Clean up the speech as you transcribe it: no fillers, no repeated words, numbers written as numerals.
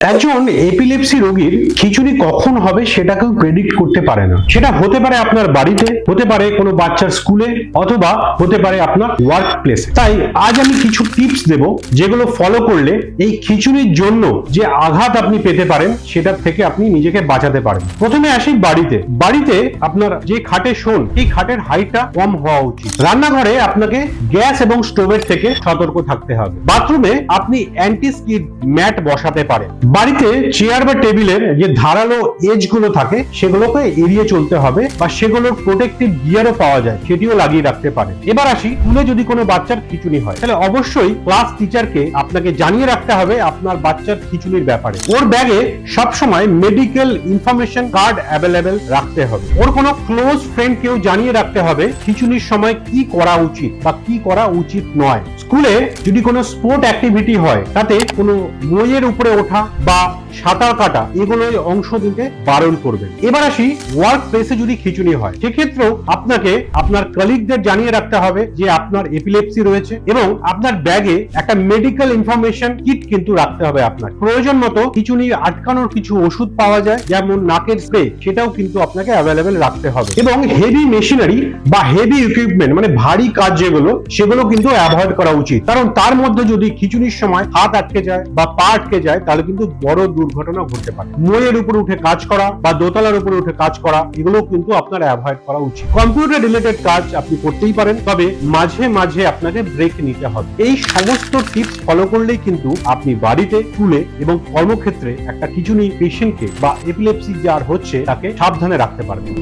একজন এপিলেপসি রোগীর খিঁচুনি কখন হবে সেটা কেউ প্রেডিক্ট করতে পারে না। সেটা হতে পারে আপনার বাড়িতে, হতে পারে কোনো বাচ্চার স্কুলে, অথবা হতে পারে আপনার ওয়ার্ক প্লেসে। তাই আজ আমি কিছু টিপস দেব যেগুলো ফলো করলে এই খিঁচুনির জন্য যে আঘাত আপনি পেতে পারেন সেটার থেকে আপনি নিজেকে বাঁচাতে পারেন। প্রথমে আসি বাড়িতে আপনার যে খাটে শোন এই খাটের হাইটটা কম হওয়া উচিত। রান্নাঘরে আপনাকে গ্যাস এবং স্টোভের থেকে সতর্ক থাকতে হবে। বাথরুমে আপনি অ্যান্টি স্কিড ম্যাট বসাতে পারেন। বাড়িতে চেয়ার বা টেবিলের যে ধারালো এজ গুলো থাকে সেগুলোকে এড়িয়ে চলতে হবে, বা সেগুলোর প্রোটেক্টিভ গিয়ারও পাওয়া যায়, সেটিও লাগিয়ে রাখতে পারেন। এবার আসি, স্কুলে যদি কোনো বাচ্চার খিঁচুনি হয় তাহলে অবশ্যই ক্লাস টিচারকে আপনাকে জানিয়ে রাখতে হবে আপনার বাচ্চার খিঁচুনির ব্যাপারে। ওর ব্যাগে সবসময় মেডিকেল ইনফরমেশন কার্ড অ্যাভেলেবেল রাখতে হবে। ওর কোনো ক্লোজ ফ্রেন্ড কেউ জানিয়ে রাখতে হবে খিঁচুনির সময় কি করা উচিত বা কি করা উচিত নয়। স্কুলে যদি কোনো স্পোর্ট অ্যাক্টিভিটি হয় তাতে কোনো বইয়ের উপরে ওঠা বা সাঁতার কাটা এগুলোই অংশ নিতে বারণ করবেন। এবার আসি, ওয়ার্ক প্লেসে যদি খিঁচুনি হয় সেক্ষেত্রেও আপনাকে আপনার কলিগদের জানিয়ে রাখতে হবে যে আপনার এপিলেপসি রয়েছে, এবং আপনার ব্যাগে একটা মেডিকেল ইনফরমেশন কিট কিন্তু রাখতে হবে। আপনার প্রয়োজন মতো খিঁচুনি আটকানোর কিছু ওষুধ পাওয়া যায়, যেমন নাকের স্প্রে, সেটাও কিন্তু আপনাকে অ্যাভেলেবেল রাখতে হবে। এবং হেভি মেশিনারি বা হেভি ইকুইপমেন্ট মানে ভারী কাজ যেগুলো সেগুলো কিন্তু অ্যাভয়েড করা উচিত, কারণ তার মধ্যে যদি খিঁচুনির সময় হাত আটকে যায় বা পা আটকে যায় তাহলে কিন্তু বড় দুর্ঘটনা ঘটতে পারে। মইয়ের উপরে উঠে কাজ করা বা দোতলার উপরে উঠে কাজ করা এগুলো কিন্তু আপনার অ্যাভয়েড করা উচিত। কম্পিউটার রিলেটেড কাজ আপনি করতেই পারেন, তবে মাঝে মাঝে আপনাকে ব্রেক নিতে হবে। এই সমস্ত টিপস ফলো করলেই কিন্তু আপনি বাড়িতে, স্কুলে এবং কর্মক্ষেত্রে একটা খিঁচুনি পেশেন্টকে বা এপিলেপসি যার হচ্ছে তাকে সাবধানে রাখতে পারবেন।